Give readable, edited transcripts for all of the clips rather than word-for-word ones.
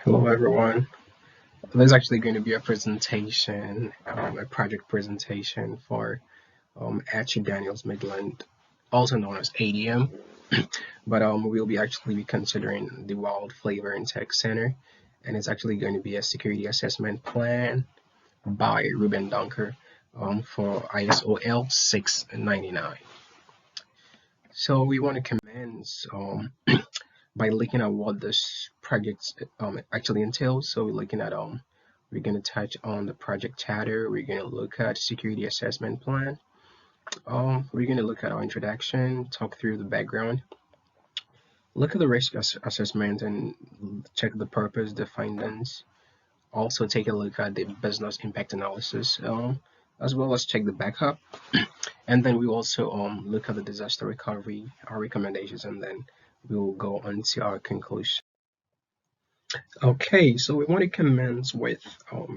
Hello, everyone. There's actually going to be a presentation, a project presentation for Archie Daniels Midland, also known as ADM. But we'll be actually be considering the Wild Flavor and Tech Center, and it's actually going to be a security assessment plan by Ruben Dunker for ISOL-699. So we want to commence by looking at what this project actually entails. So we're looking at we're going to touch on the project charter. We're going to look at security assessment plan. We're going to look at our introduction, talk through the background, look at the risk assessment, and check the purpose, the findings. Also take a look at the business impact analysis, as well as check the backup. And then we also look at the disaster recovery, our recommendations, and then we'll go on to our conclusion. Okay, so we want to commence with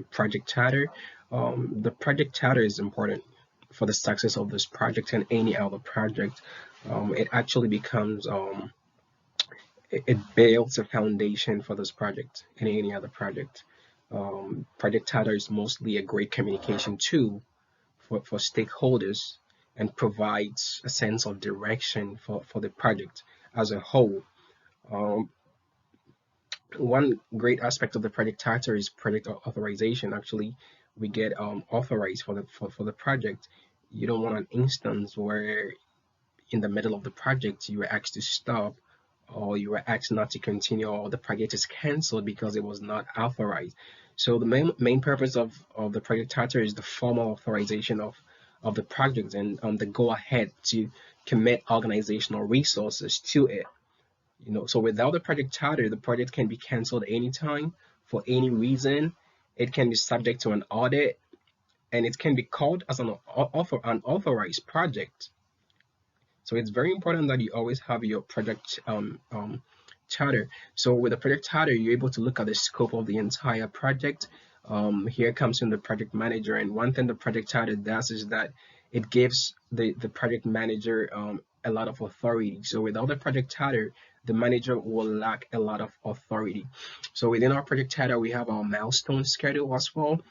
project charter. The project charter is important for the success of this project and any other project. It actually becomes it builds a foundation for this project and any other project. Project charter is mostly a great communication tool for stakeholders and provides a sense of direction for the project as a whole. One great aspect of the project charter is project authorization. Actually, we get authorized for the project. You don't want an instance where in the middle of the project you were asked to stop, or you were asked not to continue, or the project is cancelled because it was not authorized. So the main purpose of the project charter is the formal authorization of the project and the go ahead to commit organizational resources to it. So without the project charter, the project can be canceled anytime for any reason. It can be subject to an audit, and it can be called as an unauthorized project. So it's very important that you always have your project charter. So with the project charter, you're able to look at the scope of the entire project. Here comes in the project manager, and one thing the project charter does is that it gives the project manager a lot of authority. So without the project charter, the manager will lack a lot of authority. So within our project charter, we have our milestone schedule as well,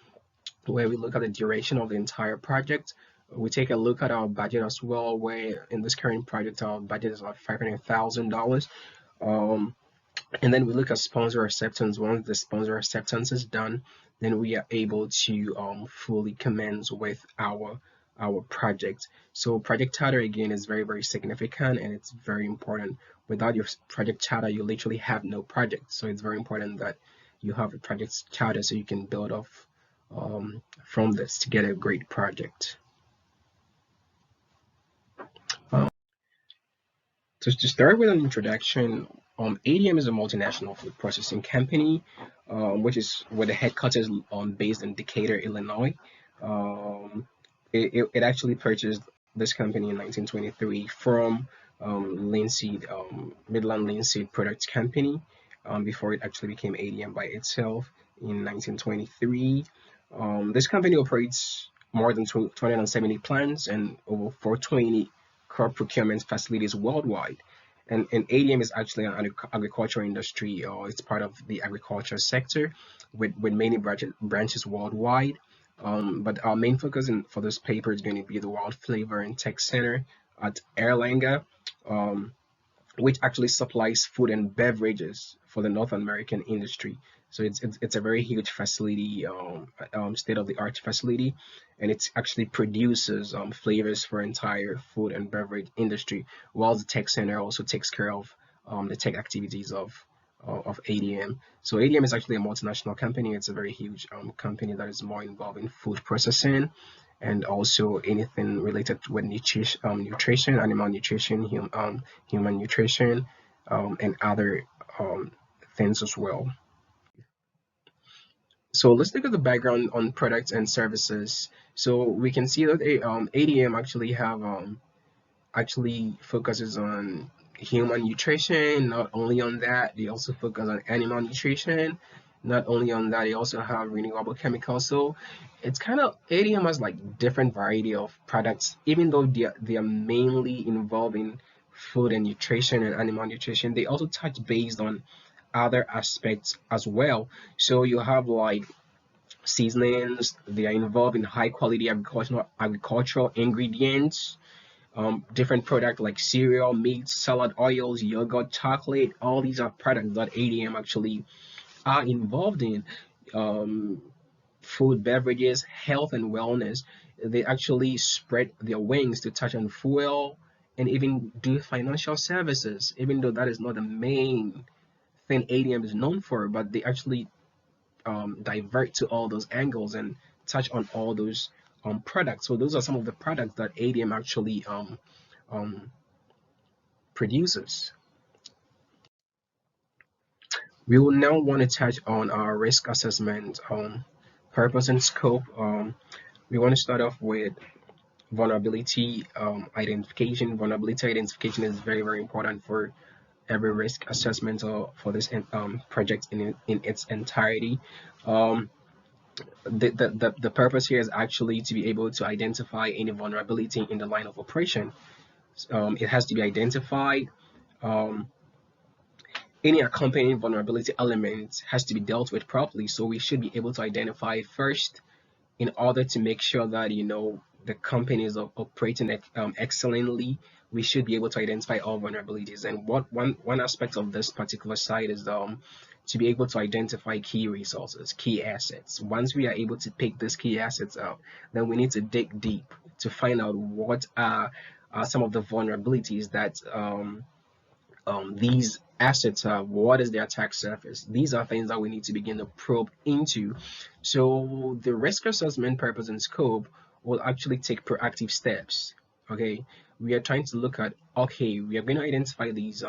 where we look at the duration of the entire project. We take a look at our budget as well, where in this current project, our budget is like $500,000. And then we look at sponsor acceptance. Once the sponsor acceptance is done, then we are able to fully commence with our project. So project charter again is very, very significant, and it's very important. Without your project charter, you literally have no project. So it's very important that you have a project charter so you can build off from this to get a great project. So to start with an introduction, ADM is a multinational food processing company, which is with the headquarters based in Decatur, Illinois. It actually purchased this company in 1923 from Midland Linseed Products Company, before it actually became ADM by itself in 1923. This company operates more than 270 plants and over 420 crop procurement facilities worldwide. And ADM is actually an agriculture industry, or it's part of the agriculture sector with many branches worldwide. But our main focus for this paper is going to be the Wild Flavor and Tech Center at Erlanger, which actually supplies food and beverages for the North American industry. So it's a very huge facility, state-of-the-art facility, and it actually produces flavors for entire food and beverage industry, while the Tech Center also takes care of the tech activities of ADM. So ADM is actually a multinational company. It's a very huge company that is more involved in food processing and also anything related with nutrition, animal nutrition, human nutrition, and other things as well. So let's look at the background on products and services. So we can see that ADM actually focuses on human nutrition. Not only on that, they also focus on animal nutrition. Not only on that, they also have renewable chemicals. So it's kind of ADM has like different variety of products, even though they are mainly involved in food and nutrition and animal nutrition. They also touch based on other aspects as well. So you have like seasonings, they are involved in high quality agricultural ingredients, different products like cereal, meat, salad oils, yogurt, chocolate. All these are products that ADM actually are involved in. Um, Food, beverages, health, and wellness. They actually spread their wings to touch on fuel and even do financial services, even though that is not the main thing ADM is known for, but they actually divert to all those angles and touch on all those products. So those are some of the products that ADM actually um, produces. We will now want to touch on our risk assessment purpose and scope. We want to start off with vulnerability identification. Vulnerability identification is very, very important for every risk assessment or for this project in its entirety. Um, the purpose here is actually to be able to identify any vulnerability in the line of operation. It has to be identified. Um, any accompanying vulnerability element has to be dealt with properly. So we should be able to identify first in order to make sure that the company is operating excellently. We should be able to identify all vulnerabilities. And what one aspect of this particular side is to be able to identify key resources, key assets. Once we are able to pick these key assets out, then we need to dig deep to find out what are some of the vulnerabilities that these assets have. What is their attack surface? These are things that we need to begin to probe into. So the risk assessment purpose and scope will actually take proactive steps. Okay, we are trying to look at, okay, we are going to identify these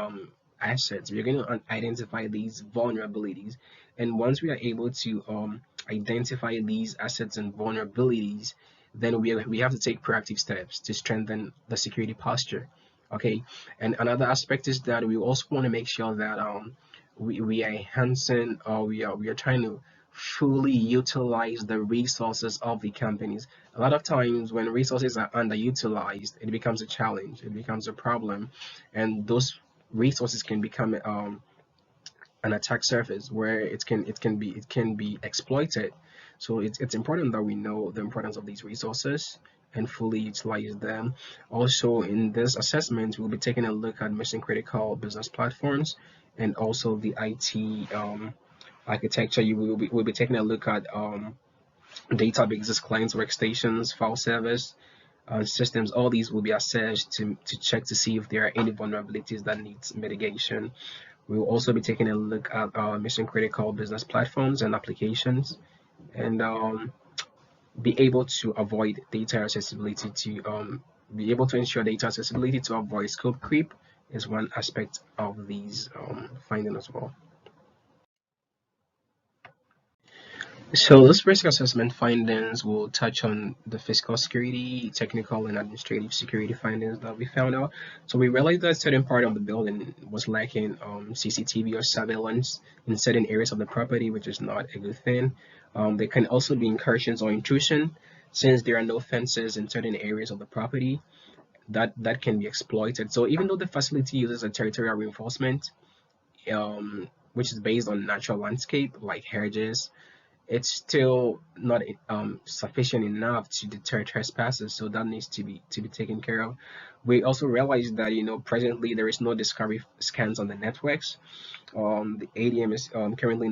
assets, we are going to identify these vulnerabilities, and once we are able to identify these assets and vulnerabilities, then we have to take proactive steps to strengthen the security posture. Okay, and another aspect is that we also want to make sure that we are enhancing, or we are trying to fully utilize the resources of the companies. A lot of times when resources are underutilized, it becomes a challenge, it becomes a problem, and those resources can become an attack surface where it can be exploited. So it's important that we know the importance of these resources and fully utilize them. Also, in this assessment, we'll be taking a look at mission critical business platforms and also the IT architecture. We'll be taking a look at databases, clients, workstations, file servers, systems. All these will be assessed to check to see if there are any vulnerabilities that needs mitigation. We will also be taking a look at mission critical business platforms and applications, and be able to avoid data accessibility to be able to ensure data accessibility to avoid scope creep is one aspect of these findings as well. So this risk assessment findings will touch on the physical security, technical and administrative security findings that we found out. So we realized that certain part of the building was lacking CCTV or surveillance in certain areas of the property, which is not a good thing. There can also be incursions or intrusion since there are no fences in certain areas of the property that can be exploited. So even though the facility uses a territorial reinforcement, which is based on natural landscape like hedges, it's still not sufficient enough to deter trespassers, so that needs to be taken care of. We also realize that presently there is no discovery scans on the networks. The ADM is currently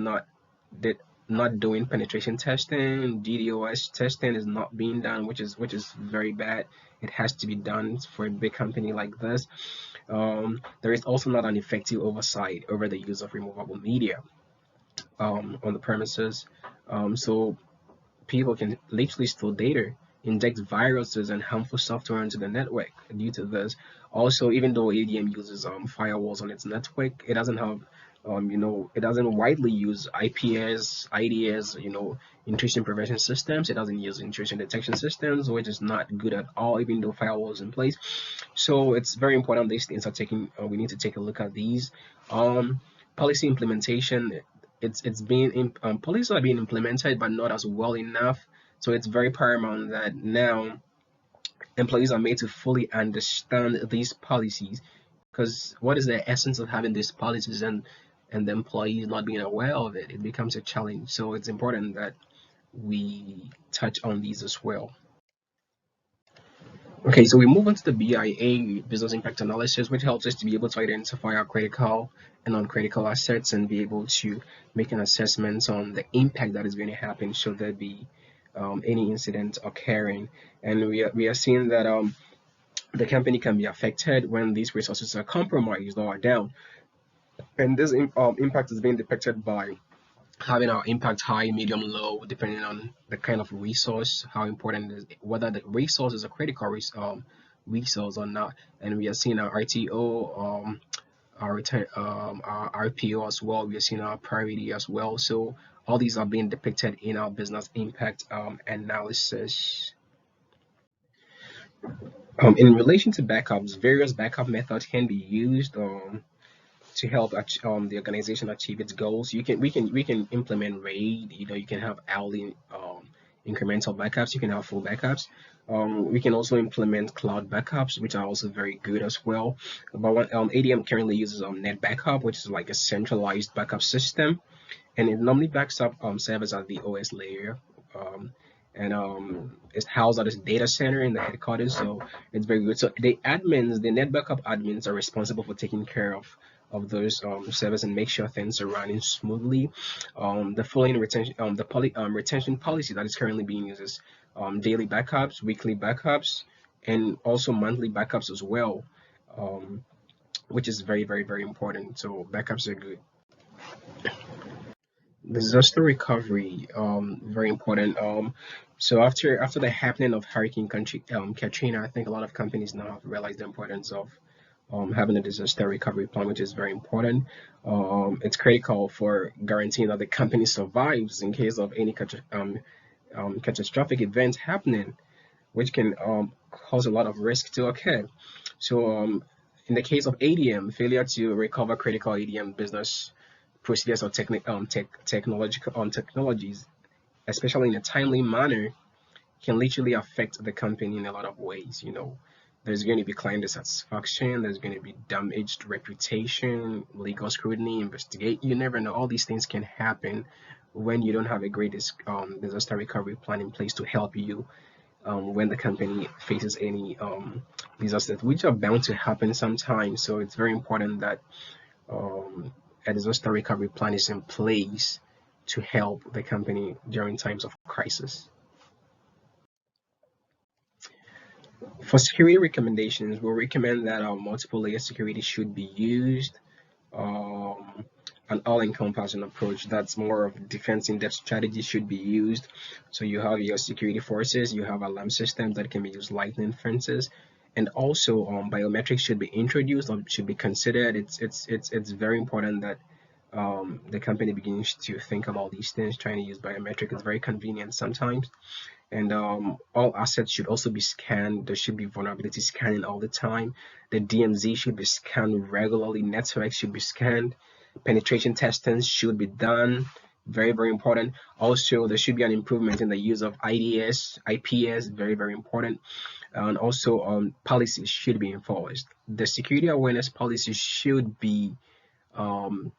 did not doing penetration testing. DDoS testing is not being done, which is very bad. It has to be done for a big company like this. There is also not an effective oversight over the use of removable media on the premises. So people can literally steal data, inject viruses and harmful software into the network due to this. Also, even though ADM uses firewalls on its network, it doesn't have it doesn't widely use IPS, IDS, intrusion prevention systems. It doesn't use intrusion detection systems, which is not good at all, even though firewalls in place. So it's very important these things are taking. We need to take a look at these. Um, Policy implementation. It's being policies are being implemented, but not as well enough. So it's very paramount that now employees are made to fully understand these policies, because what is the essence of having these policies, and and the employees not being aware of it, it becomes a challenge. So it's important that we touch on these as well. Okay, so we move on to the BIA, business impact analysis, which helps us to be able to identify our critical and non-critical assets and be able to make an assessment on the impact that is going to happen should there be any incident occurring. And we are seeing that the company can be affected when these resources are compromised or are down. And this impact is being depicted by having our impact high, medium, low, depending on the kind of resource, how important it is, whether the resource is a critical resource or not. And we are seeing our RTO, our return, our RPO as well. We are seeing our priority as well. So all these are being depicted in our business impact analysis. In relation to backups, various backup methods can be used. To help the organization achieve its goals. We can implement RAID. You can have hourly incremental backups. You can have full backups. We can also implement cloud backups, which are also very good as well. But what ADM currently uses net backup, which is like a centralized backup system, and it normally backs up servers at the OS layer. And it's housed at this data center in the headquarters, so it's very good. So the net backup admins are responsible for taking care of those servers and make sure things are running smoothly. The following retention policy that is currently being used is daily backups, weekly backups, and also monthly backups as well, which is very, very, very important. So backups are good. Disaster recovery, very important. So after the happening of Katrina, I think a lot of companies now have realized the importance of having a disaster recovery plan, which is very important. It's critical for guaranteeing that the company survives in case of any catastrophic event happening, which can cause a lot of risk to occur. So, in the case of ADM, failure to recover critical ADM business procedures or technologies, especially in a timely manner, can literally affect the company in a lot of ways. There's going to be client dissatisfaction, there's going to be damaged reputation, legal scrutiny, investigate. You never know. All these things can happen when you don't have a great disaster recovery plan in place to help you when the company faces any disasters, which are bound to happen sometimes. So it's very important that a disaster recovery plan is in place to help the company during times of crisis. For security recommendations, we'll recommend that multiple layer security should be used. An all-encompassing approach that's more of defense in-depth strategy should be used. So you have your security forces, you have alarm systems that can be used, lightning fences, and also biometrics should be introduced or should be considered. It's very important that the company begins to think about these things. Trying to use biometric is very convenient sometimes. And all assets should also be scanned. There should be vulnerability scanning all the time. The DMZ should be scanned regularly. Networks should be scanned. Penetration testing should be done. Very, very important. Also, there should be an improvement in the use of IDS, IPS. Very, very important. And also, policies should be enforced. The security awareness policy um,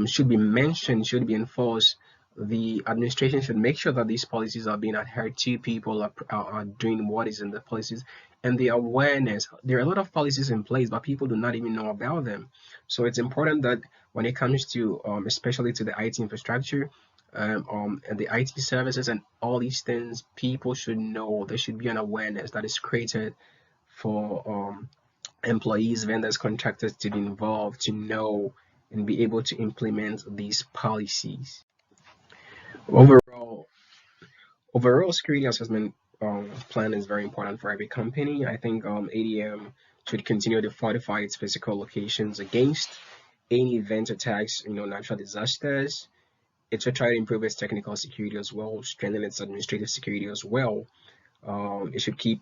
should be mentioned, should be enforced. The administration should make sure that these policies are being adhered to. People are doing what is in the policies, and the awareness. There are a lot of policies in place, but people do not even know about them. So it's important that when it comes to, especially to the IT infrastructure, and the IT services and all these things, people should know. There should be an awareness that is created for employees, vendors, contractors to be involved, to know and be able to implement these policies. Overall, overall security assessment plan is very important for every company. I think ADM should continue to fortify its physical locations against any event attacks, natural disasters. It should try to improve its technical security as well, strengthen its administrative security as well. It should keep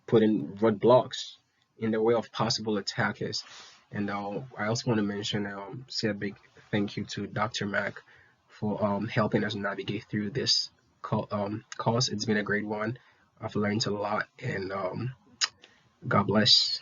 putting roadblocks in the way of possible attackers. And I also want to mention, say a big thank you to Dr. Mac for helping us navigate through this course. It's been a great one. I've learned a lot, and God bless.